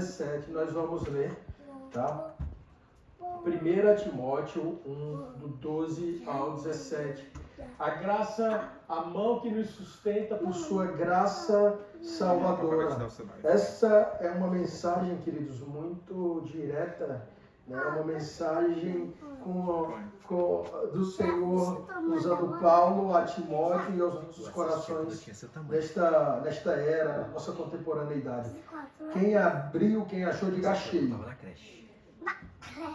17, nós vamos ler, tá? 1 Timóteo 1, do 12 ao 17. A graça, a mão que nos sustenta por sua graça salvadora. Essa é uma mensagem, queridos, muito direta, né? Uma mensagem do Senhor usando Paulo a Timóteo e aos nossos corações nesta era, nossa contemporaneidade. Quem abriu, quem achou, diga cheio.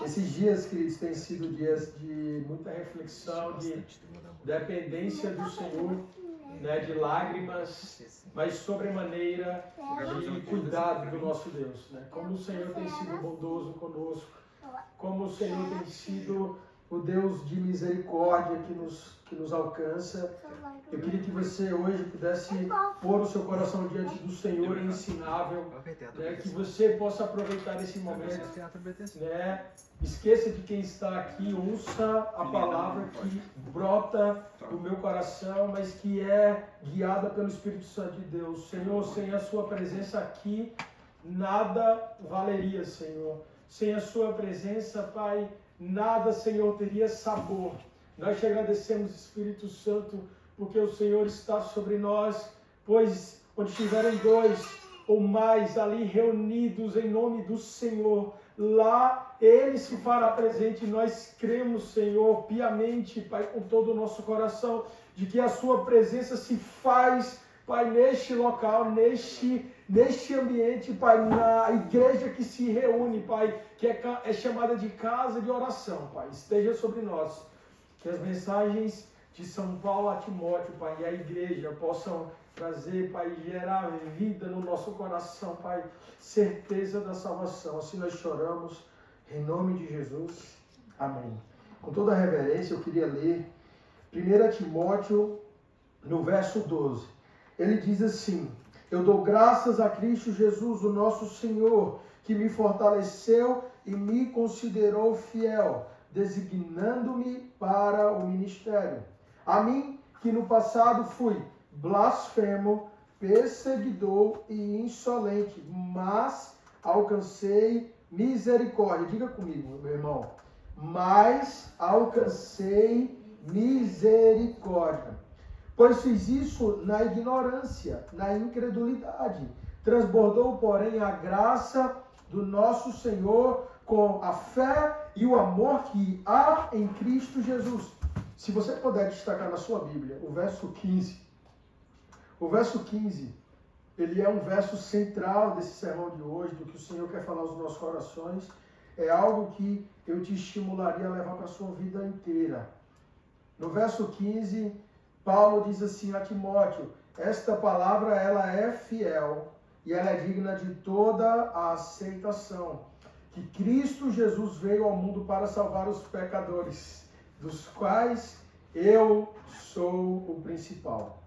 Esses dias, queridos, têm sido dias de muita reflexão, de dependência do Senhor, né, de lágrimas, mas sobremaneira de cuidado do nosso Deus. Né? Como o Senhor tem sido bondoso conosco, como o Senhor tem sido o Deus de misericórdia que nos alcança. Eu queria que você hoje pudesse pôr o seu coração diante do Senhor ensinável, né? Que você possa aproveitar esse momento, né? Esqueça de quem está aqui, ouça a palavra que brota do meu coração, mas que é guiada pelo Espírito Santo de Deus. Senhor, sem a sua presença aqui, nada valeria, Senhor. Sem a sua presença, Pai, nada, Senhor, teria sabor. Nós te agradecemos, Espírito Santo, porque o Senhor está sobre nós, pois onde estiverem dois ou mais ali reunidos em nome do Senhor, lá Ele se fará presente. Nós cremos, Senhor, piamente, Pai, com todo o nosso coração, de que a sua presença se faz, Pai, neste local, neste ambiente, Pai, na igreja que se reúne, Pai, que é chamada de casa de oração, Pai. Esteja sobre nós. Que as mensagens de São Paulo a Timóteo, Pai, e a igreja possam trazer, Pai, gerar vida no nosso coração, Pai, certeza da salvação. Assim nós choramos, em nome de Jesus. Amém. Com toda a reverência, eu queria ler 1 Timóteo, no verso 12. Ele diz assim: eu dou graças a Cristo Jesus, o nosso Senhor, que me fortaleceu e me considerou fiel, designando-me para o ministério. A mim, que no passado fui blasfemo, perseguidor e insolente, mas alcancei misericórdia. Diga comigo, meu irmão. Mas alcancei misericórdia. Pois fiz isso na ignorância, na incredulidade. Transbordou, porém, a graça do nosso Senhor com a fé e o amor que há em Cristo Jesus. Se você puder destacar na sua Bíblia o verso 15. O verso 15, ele é um verso central desse sermão de hoje, do que o Senhor quer falar aos nossos corações. É algo que eu te estimularia a levar para a sua vida inteira. No verso 15, Paulo diz assim a Timóteo: esta palavra ela é fiel e ela é digna de toda a aceitação, que Cristo Jesus veio ao mundo para salvar os pecadores, dos quais eu sou o principal.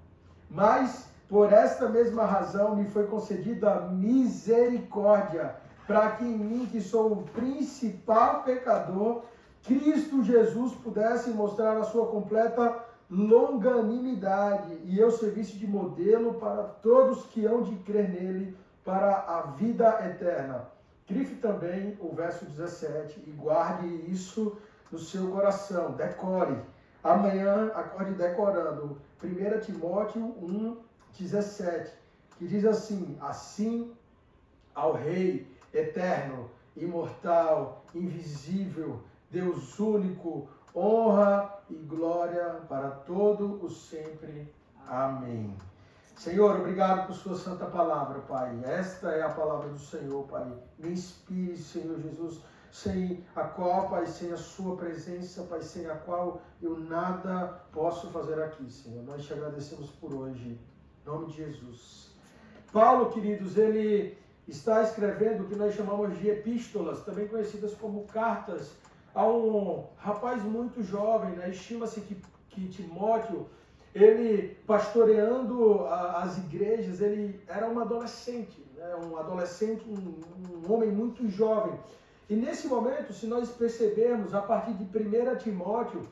Mas, por esta mesma razão, me foi concedida misericórdia, para que em mim, que sou o principal pecador, Cristo Jesus pudesse mostrar a sua completa longanimidade, e eu servisse de modelo para todos que hão de crer nele para a vida eterna. Grife também o verso 17 e guarde isso no seu coração, decore. Amanhã acorde decorando 1 Timóteo 1, 17, que diz assim: assim ao Rei eterno, imortal, invisível, Deus único, honra e glória para todo o sempre. Amém. Senhor, obrigado por sua santa palavra, Pai. Esta é a palavra do Senhor, Pai. Me inspire, Senhor Jesus, sem a qual, Pai, sem a sua presença, Pai, sem a qual eu nada posso fazer aqui, Senhor. Nós te agradecemos por hoje. Em nome de Jesus. Paulo, queridos, ele está escrevendo o que nós chamamos de epístolas, também conhecidas como cartas, a um rapaz muito jovem, né? Estima-se que Timóteo, ele pastoreando as igrejas, ele era um adolescente, né? Um homem muito jovem. E nesse momento, se nós percebermos, a partir de 1 Timóteo,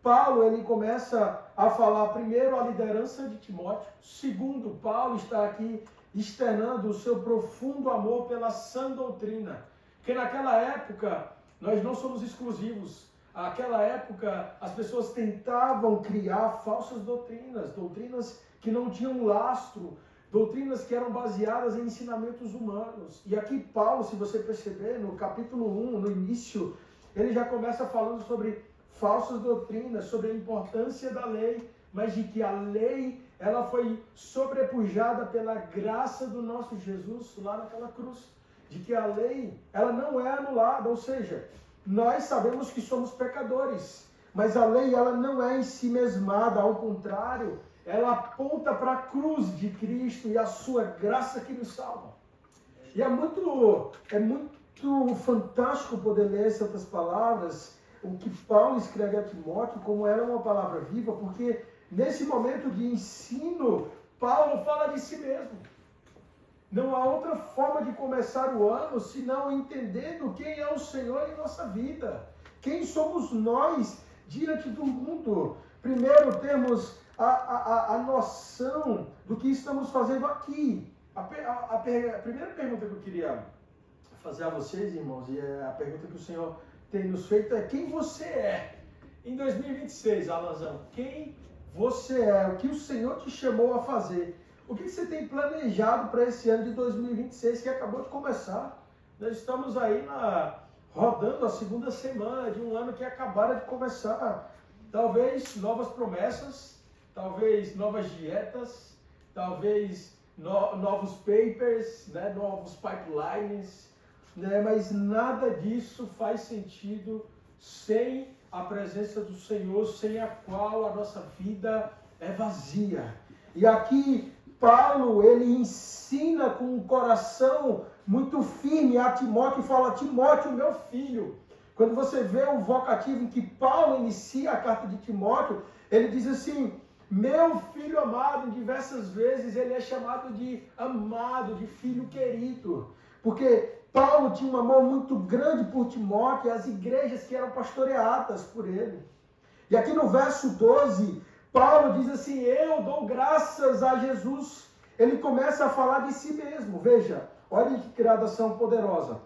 Paulo ele começa a falar primeiro a liderança de Timóteo. Segundo, Paulo está aqui externando o seu profundo amor pela sã doutrina. Porque naquela época, nós não somos exclusivos. Naquela época, as pessoas tentavam criar falsas doutrinas, doutrinas que não tinham lastro, doutrinas que eram baseadas em ensinamentos humanos. E aqui Paulo, se você perceber, no capítulo 1, no início, ele já começa falando sobre falsas doutrinas, sobre a importância da lei, mas de que a lei, ela foi sobrepujada pela graça do nosso Jesus lá naquela cruz. De que a lei, ela não é anulada, ou seja, nós sabemos que somos pecadores, mas a lei, ela não é em si mesmada, ao contrário, ela aponta para a cruz de Cristo e a sua graça que nos salva. E é muito fantástico poder ler essas palavras, o que Paulo escreve a Timóteo, como era uma palavra viva, porque nesse momento de ensino, Paulo fala de si mesmo. Não há outra forma de começar o ano senão entendendo quem é o Senhor em nossa vida. Quem somos nós diante do mundo. Primeiro temos a noção do que estamos fazendo aqui. A primeira pergunta que eu queria fazer a vocês, irmãos, e é a pergunta que o Senhor tem nos feito, é quem você é? Em 2026, Alanzão, quem você é? O que o Senhor te chamou a fazer? O que você tem planejado para esse ano de 2026 que acabou de começar? Nós estamos aí rodando a segunda semana de um ano que acabara de começar. Talvez novas promessas, talvez novas dietas, talvez novos papers, né, novos pipelines, né, mas nada disso faz sentido sem a presença do Senhor, sem a qual a nossa vida é vazia. E aqui Paulo, ele ensina com um coração muito firme a Timóteo e fala: Timóteo, meu filho. Quando você vê o vocativo em que Paulo inicia a carta de Timóteo, ele diz assim: meu filho amado. Diversas vezes ele é chamado de amado, de filho querido, porque Paulo tinha um amor muito grande por Timóteo e as igrejas que eram pastoreadas por ele. E aqui no verso 12, Paulo diz assim: eu dou graças a Jesus. Ele começa a falar de si mesmo. Veja, olha que gradação poderosa.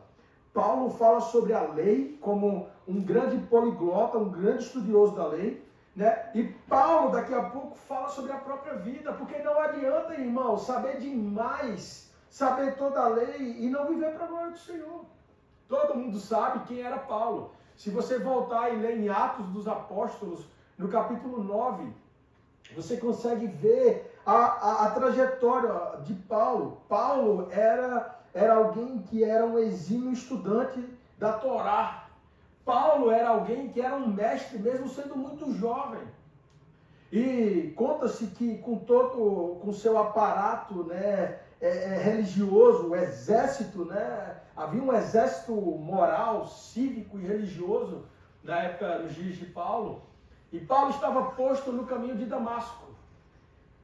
Paulo fala sobre a lei como um grande poliglota, um grande estudioso da lei, né? E Paulo daqui a pouco fala sobre a própria vida, porque não adianta, irmão, saber demais, saber toda a lei e não viver para a glória do Senhor. Todo mundo sabe quem era Paulo. Se você voltar e ler em Atos dos Apóstolos, no capítulo 9, você consegue ver a trajetória de Paulo. Paulo era alguém que era um exímio estudante da Torá. Paulo era alguém que era um mestre, mesmo sendo muito jovem. E conta-se que com seu aparato, né, religioso, o exército, né, havia um exército moral, cívico e religioso na época dos dias de Paulo. E Paulo estava posto no caminho de Damasco.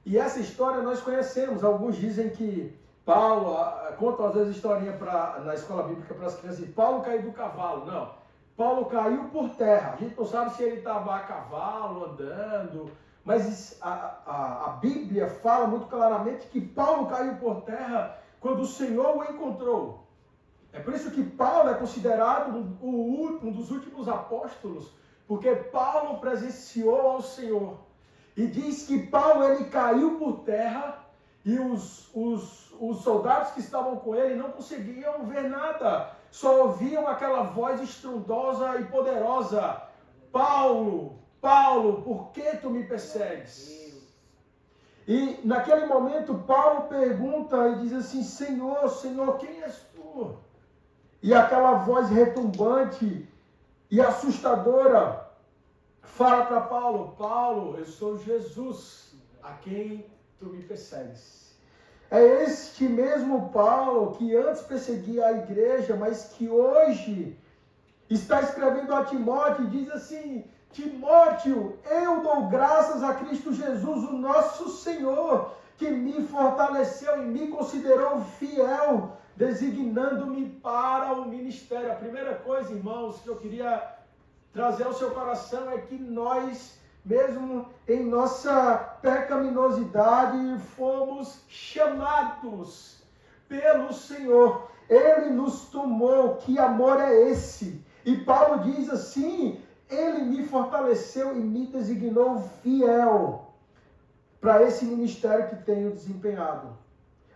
E essa história nós conhecemos. Alguns dizem que Paulo, contam às vezes historinha na escola bíblica para as crianças, e Paulo caiu do cavalo. Não, Paulo caiu por terra. A gente não sabe se ele estava a cavalo, andando, mas a Bíblia fala muito claramente que Paulo caiu por terra quando o Senhor o encontrou. É por isso que Paulo é considerado um dos últimos apóstolos, porque Paulo presenciou ao Senhor. E diz que Paulo, ele caiu por terra e os soldados que estavam com ele não conseguiam ver nada. Só ouviam aquela voz estrondosa e poderosa: Paulo, Paulo, por que tu me persegues? E naquele momento Paulo pergunta e diz assim: Senhor, Senhor, quem és tu? E aquela voz retumbante e assustadora fala para Paulo: Paulo, eu sou Jesus, a quem tu me persegues. É este mesmo Paulo que antes perseguia a igreja, mas que hoje está escrevendo a Timóteo e diz assim: Timóteo, eu dou graças a Cristo Jesus, o nosso Senhor, que me fortaleceu e me considerou fiel, designando-me para o ministério. A primeira coisa, irmãos, que eu queria trazer ao seu coração é que nós mesmo em nossa pecaminosidade, fomos chamados pelo Senhor. Ele nos tomou. Que amor é esse? E Paulo diz assim: Ele me fortaleceu e me designou fiel para esse ministério que tenho desempenhado.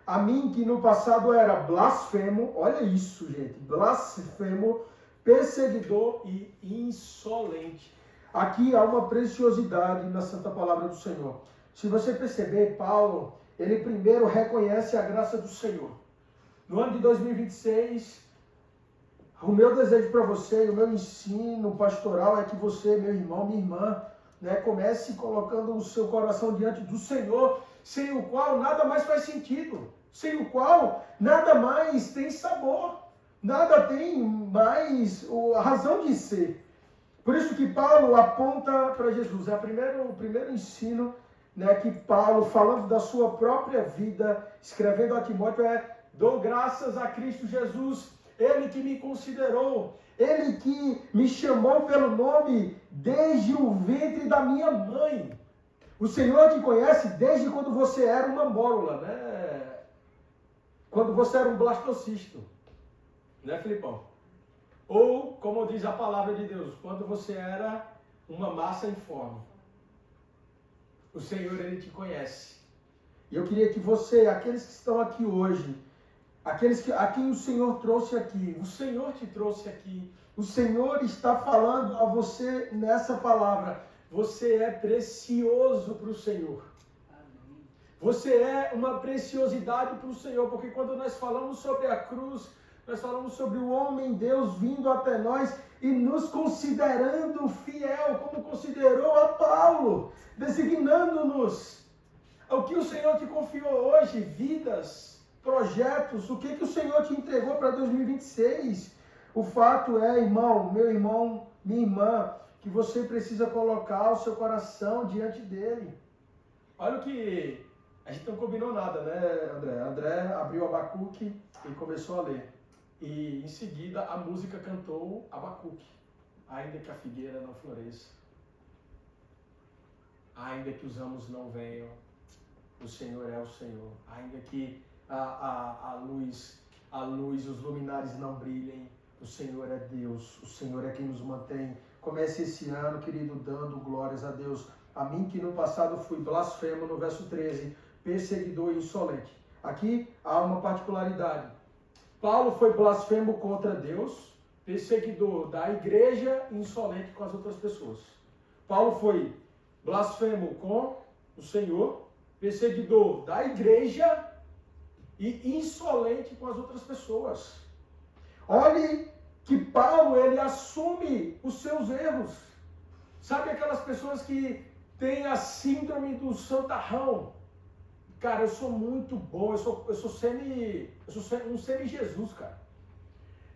A mim, que no passado era blasfemo, olha isso, gente, blasfemo, perseguidor e insolente. Aqui há uma preciosidade na Santa Palavra do Senhor. Se você perceber, Paulo, ele primeiro reconhece a graça do Senhor. No ano de 2026, o meu desejo para você, o meu ensino pastoral é que você, meu irmão, minha irmã, comece colocando o seu coração diante do Senhor, sem o qual nada mais faz sentido, sem o qual nada mais tem sabor, nada tem mais a razão de ser. Por isso que Paulo aponta para Jesus. O primeiro ensino que Paulo, falando da sua própria vida, escrevendo a Timóteo, dou graças a Cristo Jesus, Ele que me considerou, Ele que me chamou pelo nome desde o ventre da minha mãe. O Senhor te conhece desde quando você era uma mórula, quando você era um blastocisto, Filipão? Ou, como diz a palavra de Deus, quando você era uma massa informe. O Senhor, Ele te conhece. E eu queria que você, aqueles que estão aqui hoje, a quem o Senhor trouxe aqui, o Senhor te trouxe aqui, o Senhor está falando a você nessa palavra. Você é precioso para o Senhor. Você é uma preciosidade para o Senhor, porque quando nós falamos sobre a cruz, nós falamos sobre o homem Deus vindo até nós e nos considerando fiel, como considerou a Paulo, designando-nos. O que o Senhor te confiou hoje, vidas, projetos, o que o Senhor te entregou para 2026? O fato é, irmão, meu irmão, minha irmã, que você precisa colocar o seu coração diante dele. Olha o que... A gente não combinou nada, André? André abriu Abacuque e começou a ler. E em seguida a música cantou Abacuque. Ainda que a figueira não floresça, ainda que os ramos não venham, o Senhor é o Senhor. Ainda que a luz, os luminares não brilhem, o Senhor é Deus. O Senhor é quem nos mantém. Comece esse ano, querido, dando glórias a Deus. A mim que no passado fui blasfemo, no verso 13, perseguidor e insolente. Aqui há uma particularidade. Paulo foi blasfemo contra Deus, perseguidor da igreja e insolente com as outras pessoas. Paulo foi blasfemo com o Senhor, perseguidor da igreja e insolente com as outras pessoas. Olhe que Paulo, ele assume os seus erros. Sabe aquelas pessoas que têm a síndrome do santarrão? Cara, eu sou muito bom, eu sou um semi-Jesus, cara.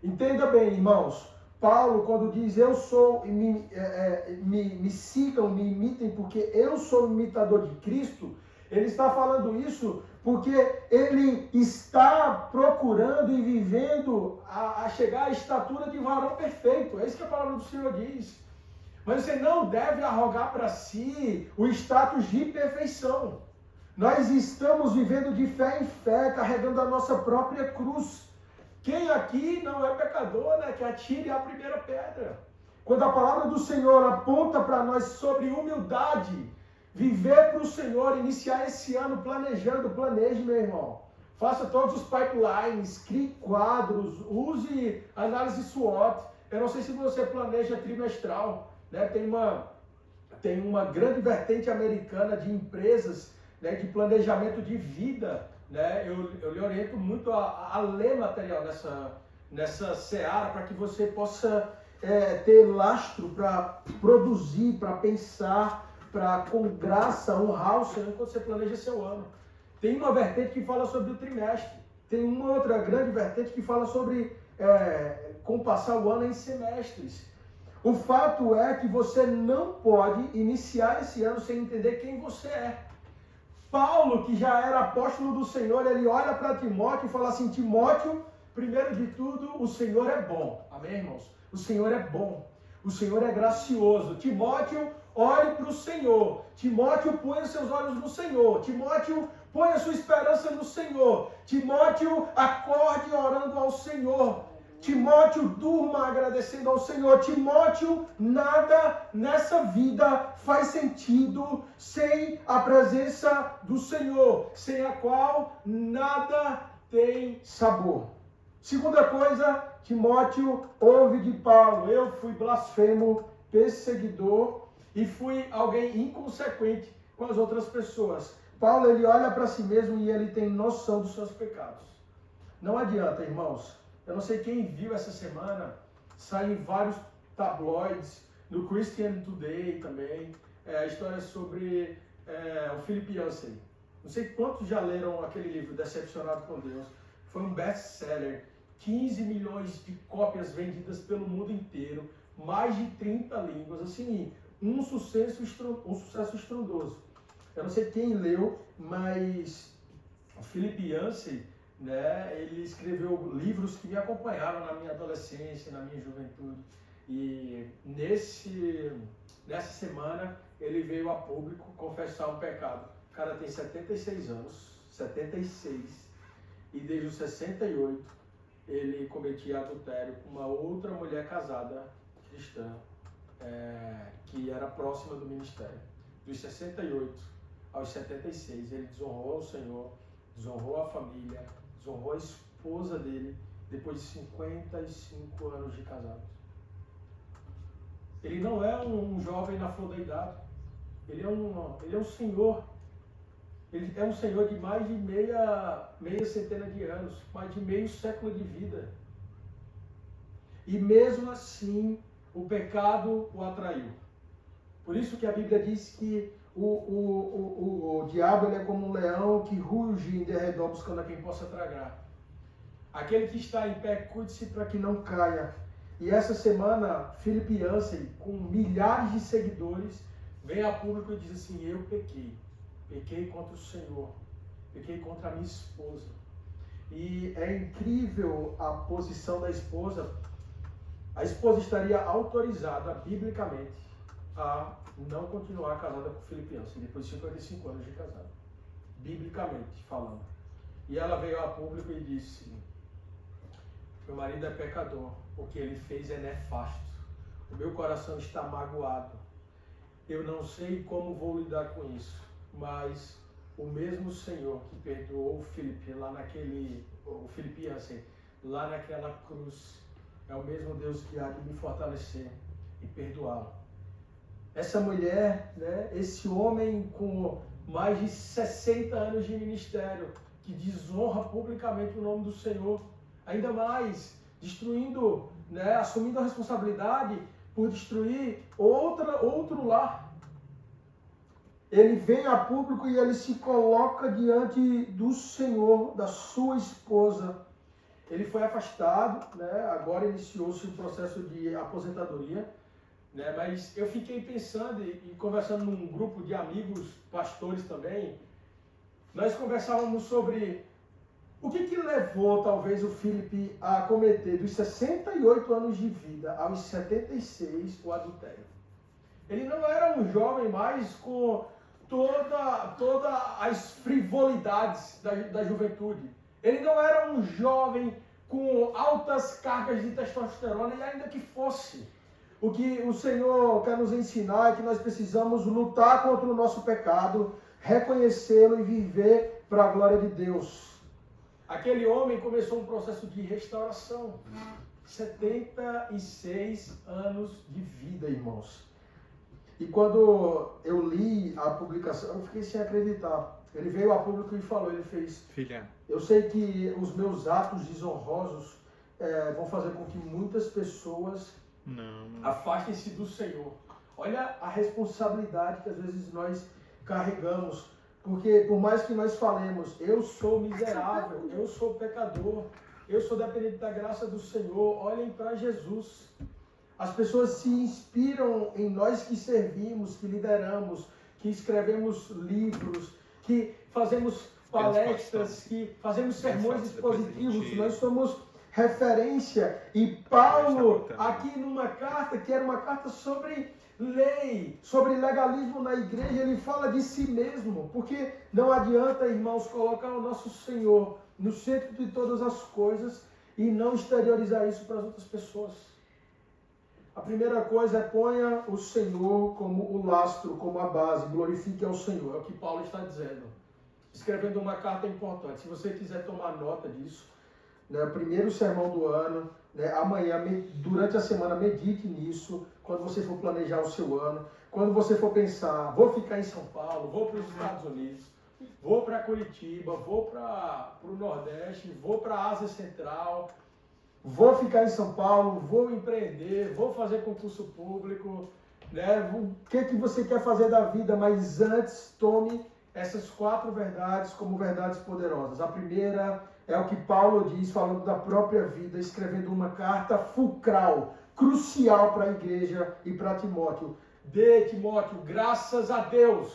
Entenda bem, irmãos. Paulo, quando diz eu sou, me sigam, me imitem, porque eu sou imitador de Cristo, ele está falando isso porque ele está procurando e vivendo a chegar à estatura de varão perfeito. É isso que a palavra do Senhor diz. Mas você não deve arrogar para si o status de perfeição. Nós estamos vivendo de fé em fé, carregando a nossa própria cruz. Quem aqui não é pecador, que atire a primeira pedra. Quando a palavra do Senhor aponta para nós sobre humildade, viver para o Senhor, iniciar esse ano planeje, meu irmão. Faça todos os pipelines, crie quadros, use análise SWOT. Eu não sei se você planeja trimestral, Tem uma grande vertente americana de empresas, de planejamento de vida, Eu lhe oriento muito a ler material nessa seara para que você possa ter lastro para produzir, para pensar, para com graça honrar o Senhor enquanto você planeja seu ano. Tem uma vertente que fala sobre o trimestre, tem uma outra grande vertente que fala sobre como passar o ano em semestres. O fato é que você não pode iniciar esse ano sem entender quem você é. Paulo, que já era apóstolo do Senhor, ele olha para Timóteo e fala assim: Timóteo, primeiro de tudo, o Senhor é bom. Amém, irmãos? O Senhor é bom. O Senhor é gracioso. Timóteo, olhe para o Senhor. Timóteo, ponha seus olhos no Senhor. Timóteo, ponha sua esperança no Senhor. Timóteo, acorde orando ao Senhor. Timóteo, durma agradecendo ao Senhor. Timóteo, nada nessa vida faz sentido sem a presença do Senhor, sem a qual nada tem sabor. Segunda coisa, Timóteo, ouve de Paulo: eu fui blasfemo, perseguidor e fui alguém inconsequente com as outras pessoas. Paulo, ele olha para si mesmo e ele tem noção dos seus pecados. Não adianta, irmãos. Eu não sei quem viu essa semana, saem vários tabloides, no Christian Today também, a história sobre o Philip Yancey. Não sei quantos já leram aquele livro, Decepcionado com Deus. Foi um best-seller, 15 milhões de cópias vendidas pelo mundo inteiro, mais de 30 línguas, assim, um sucesso estrondoso. Eu não sei quem leu, mas o Philip Yancey, né, ele escreveu livros que me acompanharam na minha adolescência, na minha juventude. E nessa semana ele veio a público confessar um pecado. O cara tem 76 anos, 76, e desde os 68 ele cometia adultério com uma outra mulher casada, cristã, que era próxima do ministério. Dos 68 aos 76 ele desonrou ao Senhor, desonrou a família, desonrou a esposa dele depois de 55 anos de casados. Ele não é um jovem na flor da idade. Ele é um senhor. Ele é um senhor de mais de meia centena de anos, mais de meio século de vida. E mesmo assim, o pecado o atraiu. Por isso que a Bíblia diz que o diabo ele é como um leão que ruge em derredor buscando a quem possa tragar. Aquele que está em pé, cuide-se para que não caia. E essa semana, Philip Yancey, com milhares de seguidores, vem a público e diz assim: eu pequei. Pequei contra o Senhor. Pequei contra a minha esposa. E é incrível a posição da esposa. A esposa estaria autorizada, biblicamente, a não continuar casada com Philip Yancey, depois de 55 anos de casado. Biblicamente falando. E ela veio a público e disse: meu marido é pecador, o que ele fez é nefasto. O meu coração está magoado. Eu não sei como vou lidar com isso, mas o mesmo Senhor que perdoou o Philip Yancey, lá naquela cruz, é o mesmo Deus que há de me fortalecer e perdoá-lo. Essa mulher, né, esse homem com mais de 60 anos de ministério, que desonra publicamente o nome do Senhor, ainda mais destruindo, né, assumindo a responsabilidade por destruir outro lar. Ele vem a público e ele se coloca diante do Senhor, da sua esposa. Ele foi afastado, né, agora iniciou-se o processo de aposentadoria, né, mas eu fiquei pensando e conversando num grupo de amigos, pastores também, nós conversávamos sobre o que levou, talvez, o Philip a cometer, dos 68 anos de vida aos 76, o adultério. Ele não era um jovem mais com todas as frivolidades da juventude. Ele não era um jovem com altas cargas de testosterona, e ainda que fosse. O que o Senhor quer nos ensinar é que nós precisamos lutar contra o nosso pecado, reconhecê-lo e viver para a glória de Deus. Aquele homem começou um processo de restauração. 76 anos de vida, irmãos. E quando eu li a publicação, eu fiquei sem acreditar. Ele veio a público e falou, ele fez: filha, eu sei que os meus atos desonrosos vão fazer com que muitas pessoas afastem-se do Senhor. Olha a responsabilidade que às vezes nós carregamos. Porque por mais que nós falemos, eu sou miserável, eu sou pecador, eu sou dependente da graça do Senhor, olhem para Jesus. As pessoas se inspiram em nós que servimos, que lideramos, que escrevemos livros, que fazemos palestras, que fazemos sermões expositivos. Nós somos referência. E Paulo, aqui numa carta, que era uma carta sobre lei, sobre legalismo na igreja, ele fala de si mesmo, porque não adianta, irmãos, colocar o nosso Senhor no centro de todas as coisas e não exteriorizar isso para as outras pessoas. A primeira coisa é ponha o Senhor como o lastro, como a base, glorifique ao Senhor, é o que Paulo está dizendo. Escrevendo uma carta importante, se você quiser tomar nota disso, né, primeiro sermão do ano, né, amanhã, durante a semana, medite nisso, quando você for planejar o seu ano, quando você for pensar, vou ficar em São Paulo, vou para os Estados Unidos, vou para Curitiba, vou para o Nordeste, vou para a Ásia Central, vou ficar em São Paulo, vou empreender, vou fazer concurso público, né, o que você quer fazer da vida, mas antes tome essas 4 verdades como verdades poderosas. A primeira é o que Paulo diz, falando da própria vida, escrevendo uma carta fulcral, crucial para a igreja e para Timóteo. Dê, Timóteo, graças a Deus.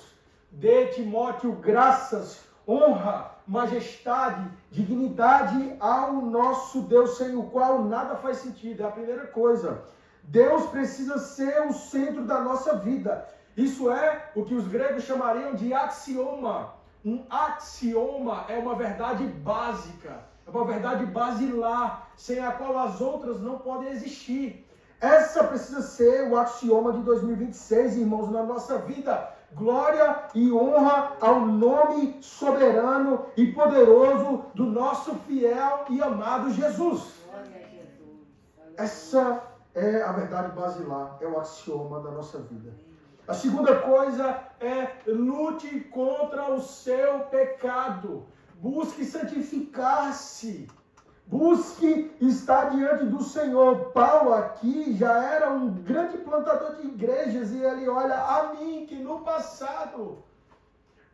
Dê, Timóteo, graças, honra, majestade, dignidade ao nosso Deus, sem o qual nada faz sentido. É a primeira coisa. Deus precisa ser o centro da nossa vida. Isso é o que os gregos chamariam de axioma. Um axioma é uma verdade básica, é uma verdade basilar, sem a qual as outras não podem existir. Essa precisa ser o axioma de 2026, irmãos, na nossa vida. Glória e honra ao nome soberano e poderoso do nosso fiel e amado Jesus. Essa é a verdade basilar, é o axioma da nossa vida. A segunda coisa é lute contra o seu pecado. Busque santificar-se. Busque estar diante do Senhor. Paulo aqui já era um grande plantador de igrejas e ele olha a mim que no passado.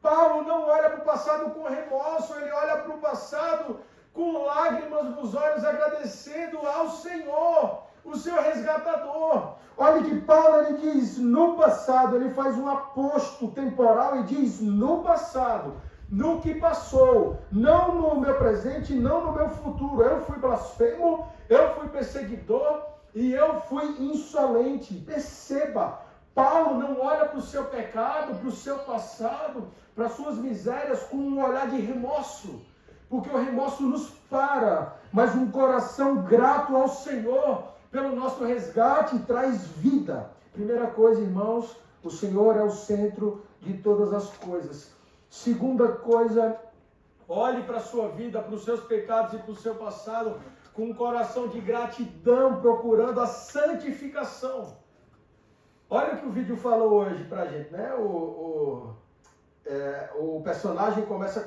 Paulo não olha para o passado com remorso, ele olha para o passado com lágrimas nos olhos, agradecendo ao Senhor, o seu resgatador. Olha que Paulo ele diz no passado, ele faz um aposto temporal e diz no passado, no que passou, não no meu presente, não no meu futuro. Eu fui blasfemo, eu fui perseguidor e eu fui insolente. Perceba, Paulo não olha para o seu pecado, para o seu passado, para as suas misérias com um olhar de remorso, porque o remorso nos para, mas um coração grato ao Senhor pelo nosso resgate traz vida. Primeira coisa, irmãos, o Senhor é o centro de todas as coisas. Segunda coisa, olhe para a sua vida, para os seus pecados e para o seu passado com um coração de gratidão, procurando a santificação. Olha o que o vídeo falou hoje para a gente, né? O personagem começa a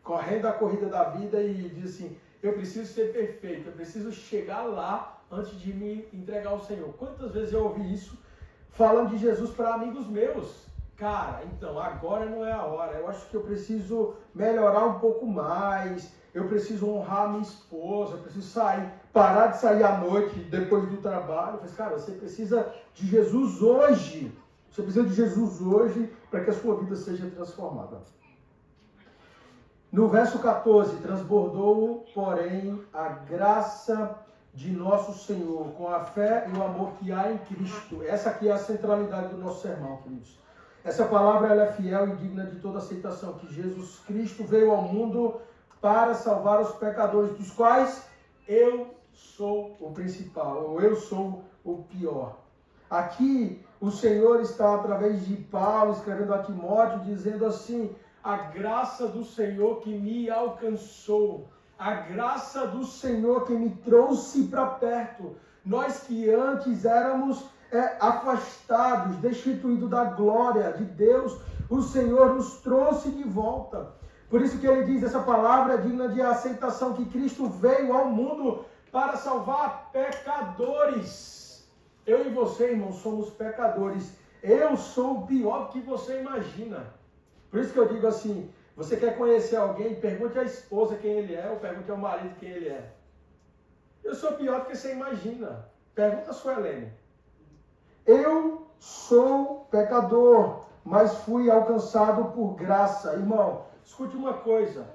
correndo a corrida da vida e diz assim, eu preciso ser perfeito, eu preciso chegar lá antes de me entregar ao Senhor. Quantas vezes eu ouvi isso falando de Jesus para amigos meus? Cara, então, agora não é a hora, eu acho que eu preciso melhorar um pouco mais, eu preciso honrar minha esposa, eu preciso parar de sair à noite depois do trabalho. Eu falei, cara, você precisa de Jesus hoje, para que a sua vida seja transformada. No verso 14, transbordou, porém, a graça de nosso Senhor, com a fé e o amor que há em Cristo. Essa aqui é a centralidade do nosso sermão, queridos. Essa palavra ela é fiel e digna de toda aceitação, que Jesus Cristo veio ao mundo para salvar os pecadores, dos quais eu sou o principal, ou eu sou o pior. Aqui o Senhor está, através de Paulo, escrevendo a Timóteo, dizendo assim, a graça do Senhor que me alcançou, a graça do Senhor que me trouxe para perto. Nós que antes éramos afastados, destituídos da glória de Deus, o Senhor nos trouxe de volta. Por isso que ele diz, essa palavra é digna de aceitação, que Cristo veio ao mundo para salvar pecadores. Eu e você, irmão, somos pecadores. Eu sou o pior que você imagina. Por isso que eu digo assim, você quer conhecer alguém, pergunte à esposa quem ele é, ou pergunte ao marido quem ele é. Eu sou pior do que você imagina. Pergunta a sua Helene. Eu sou pecador, mas fui alcançado por graça. Irmão, escute uma coisa.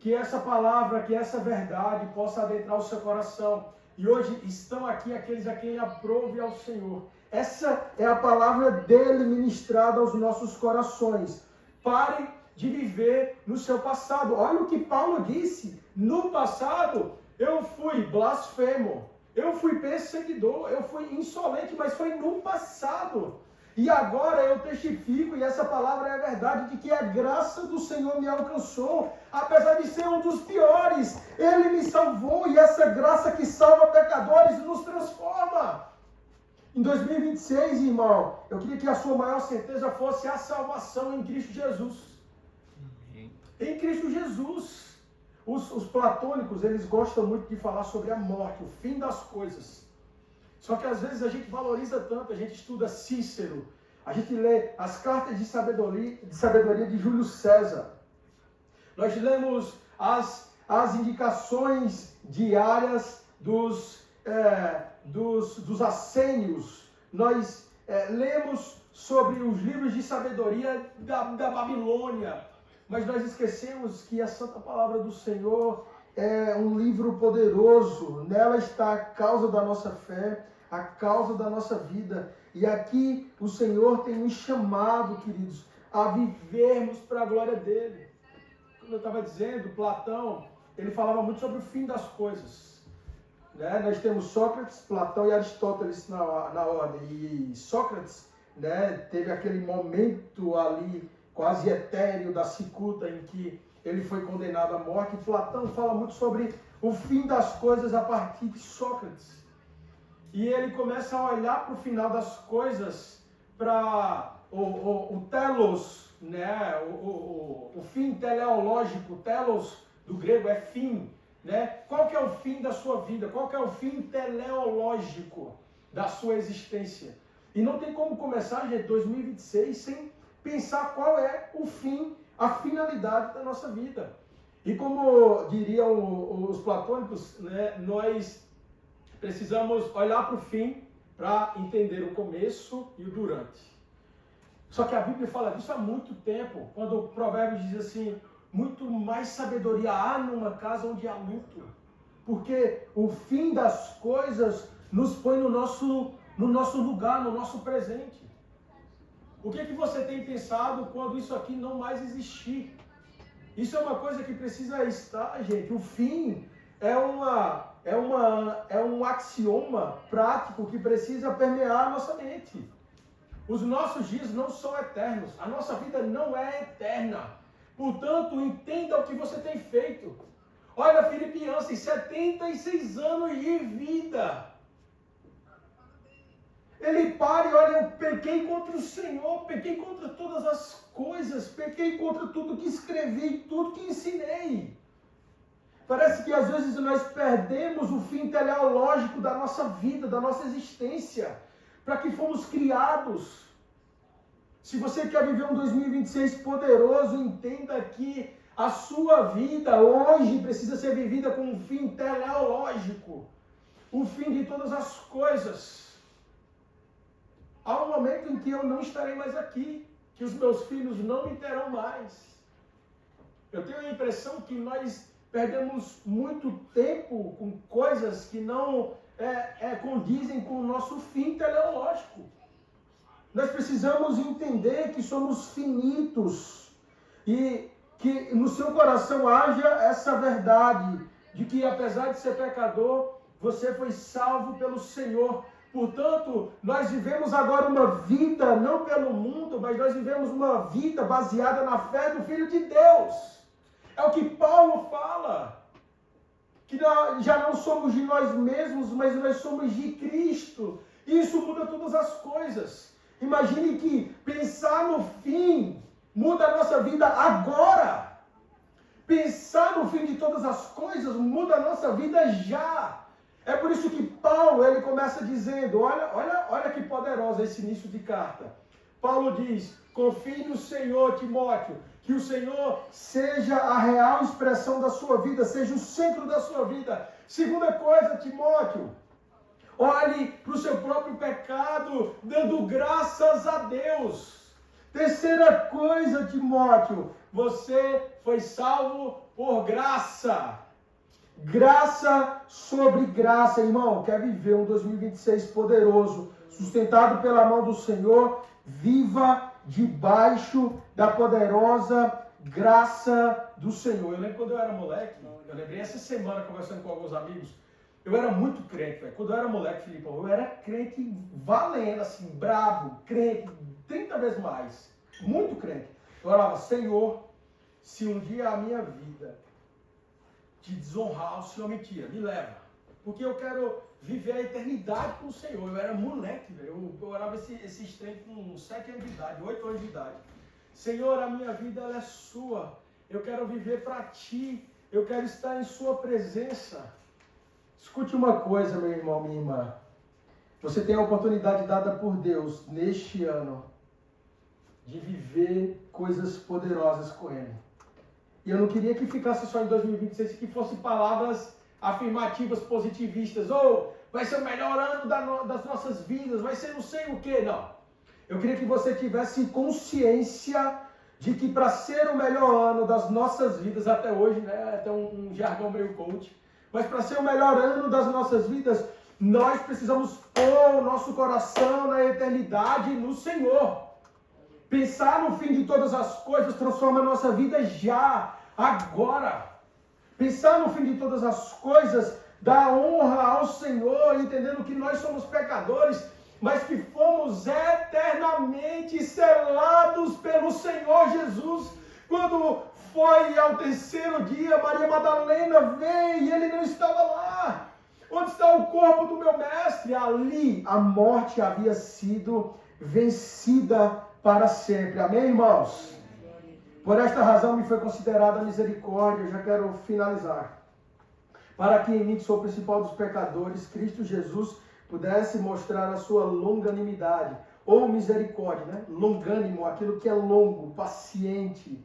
que essa palavra, que essa verdade possa adentrar o seu coração. E hoje estão aqui aqueles a quem aprove ao Senhor. Essa é a palavra dele ministrada aos nossos corações. Pare de viver no seu passado. Olha o que Paulo disse. No passado, eu fui blasfemo, eu fui perseguidor, eu fui insolente, mas foi no passado. E agora eu testifico, e essa palavra é a verdade, de que a graça do Senhor me alcançou, apesar de ser um dos piores. Ele me salvou, e essa graça que salva pecadores nos transforma. Em 2026, irmão, eu queria que a sua maior certeza fosse a salvação em Cristo Jesus. Em Cristo Jesus. Os platônicos, eles gostam muito de falar sobre a morte, o fim das coisas. Só que às vezes a gente valoriza tanto, a gente estuda Cícero, a gente lê as cartas de sabedoria de Júlio César. Nós lemos as indicações diárias dos assênios. Nós lemos sobre os livros de sabedoria da Babilônia. Mas nós esquecemos que a Santa Palavra do Senhor é um livro poderoso. Nela está a causa da nossa fé, a causa da nossa vida. E aqui o Senhor tem nos chamado, queridos, a vivermos para a glória dele. Como eu estava dizendo, Platão, ele falava muito sobre o fim das coisas. Né? Nós temos Sócrates, Platão e Aristóteles na ordem. E Sócrates, né, teve aquele momento ali quase etéreo da cicuta em que ele foi condenado à morte. Platão fala muito sobre o fim das coisas a partir de Sócrates. E ele começa a olhar para o final das coisas, para o telos, né? o fim teleológico. Telos do grego é fim. Né? Qual que é o fim da sua vida? Qual que é o fim teleológico da sua existência? E não tem como começar, gente, 2026 sem pensar qual é o fim, a finalidade da nossa vida. E como diriam os platônicos, né, nós precisamos olhar para o fim para entender o começo e o durante. Só que a Bíblia fala disso há muito tempo, quando o provérbio diz assim, muito mais sabedoria há numa casa onde há luto. Porque o fim das coisas nos põe no nosso lugar, no nosso presente. O que você tem pensado quando isso aqui não mais existir? Isso é uma coisa que precisa estar, gente. O fim é um axioma prático que precisa permear a nossa mente. Os nossos dias não são eternos. A nossa vida não é eterna. Portanto, entenda o que você tem feito. Olha, Filipenses, 76 anos de vida. Ele para e olha, eu pequei contra o Senhor, pequei contra todas as coisas, pequei contra tudo que escrevi, tudo que ensinei. Parece que às vezes nós perdemos o fim teleológico da nossa vida, da nossa existência, para que fomos criados. Se você quer viver um 2026 poderoso, entenda que a sua vida hoje precisa ser vivida com um fim teleológico, o fim de todas as coisas. Há um momento em que eu não estarei mais aqui, que os meus filhos não me terão mais. Eu tenho a impressão que nós perdemos muito tempo com coisas que não condizem com o nosso fim teleológico. Nós precisamos entender que somos finitos e que no seu coração haja essa verdade de que apesar de ser pecador, você foi salvo pelo Senhor. Portanto, nós vivemos agora uma vida, não pelo mundo, mas nós vivemos uma vida baseada na fé do Filho de Deus. É o que Paulo fala. Que nós já não somos de nós mesmos, mas nós somos de Cristo. Isso muda todas as coisas. Imagine que pensar no fim muda a nossa vida agora. Pensar no fim de todas as coisas muda a nossa vida já. É por isso que Paulo, ele começa dizendo, olha que poderoso esse início de carta. Paulo diz, confie no Senhor, Timóteo, que o Senhor seja a real expressão da sua vida, seja o centro da sua vida. Segunda coisa, Timóteo, olhe para o seu próprio pecado, dando graças a Deus. Terceira coisa, Timóteo, você foi salvo por graça. Graça sobre graça, irmão. Quer viver um 2026 poderoso, sustentado pela mão do Senhor? Viva debaixo da poderosa graça do Senhor. Eu lembro quando eu era moleque, eu lembrei essa semana conversando com alguns amigos, eu era muito crente, velho. Quando eu era moleque, Filipão, eu era crente valendo, assim, brabo, crente, 30 vezes mais. Muito crente. Eu orava, Senhor, se um dia a minha vida te desonrar, o Senhor me tira, me leva. Porque eu quero viver a eternidade com o Senhor. Eu era moleque, velho. Eu orava esses trem com 7 anos de idade, 8 anos de idade. Senhor, a minha vida ela é sua. Eu quero viver para ti. Eu quero estar em sua presença. Escute uma coisa, meu irmão, minha irmã. Você tem a oportunidade dada por Deus neste ano de viver coisas poderosas com Ele. E eu não queria que ficasse só em 2026, que fosse palavras afirmativas, positivistas. Ou vai ser o melhor ano das nossas vidas, vai ser não sei o que, não. Eu queria que você tivesse consciência de que para ser o melhor ano das nossas vidas até hoje, né, até um jargão meio coach, mas para ser o melhor ano das nossas vidas, nós precisamos pôr o nosso coração na eternidade no Senhor. Pensar no fim de todas as coisas transforma a nossa vida já, agora. Pensar no fim de todas as coisas dá honra ao Senhor, entendendo que nós somos pecadores, mas que fomos eternamente selados pelo Senhor Jesus. Quando foi ao terceiro dia, Maria Madalena veio e ele não estava lá. Onde está o corpo do meu mestre? Ali a morte havia sido vencida para sempre. Amém, irmãos? Por esta razão me foi considerada a misericórdia. Eu já quero finalizar. Para que em mim, que sou o principal dos pecadores, Cristo Jesus pudesse mostrar a sua longanimidade, ou misericórdia, né? Longânimo, aquilo que é longo, paciente.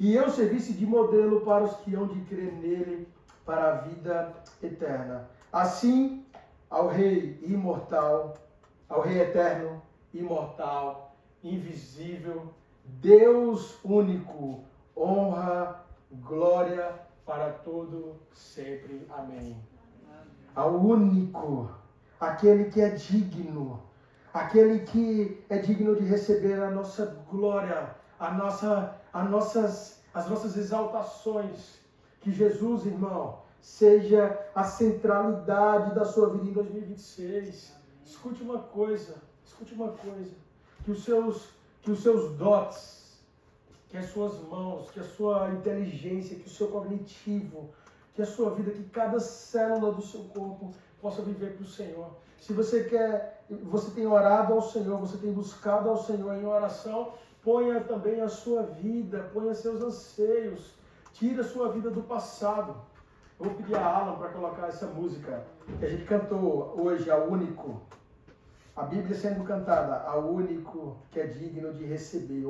E eu servisse de modelo para os que hão de crer nele para a vida eterna. Assim, ao Rei imortal, ao Rei eterno, imortal, invisível, Deus único, honra, glória para todo sempre. Amém. Ao único, aquele que é digno, aquele que é digno de receber a nossa glória, as nossas exaltações. Que Jesus, irmão, seja a centralidade da sua vida em 2026. Escute uma coisa, que os seus dotes, que as suas mãos, que a sua inteligência, que o seu cognitivo, que a sua vida, que cada célula do seu corpo possa viver para o Senhor. Se você tem orado ao Senhor, você tem buscado ao Senhor em oração, ponha também a sua vida, ponha seus anseios, tira a sua vida do passado. Eu vou pedir a Alan para colocar essa música que a gente cantou hoje, ao único. A Bíblia sendo cantada, ao único que é digno de receber.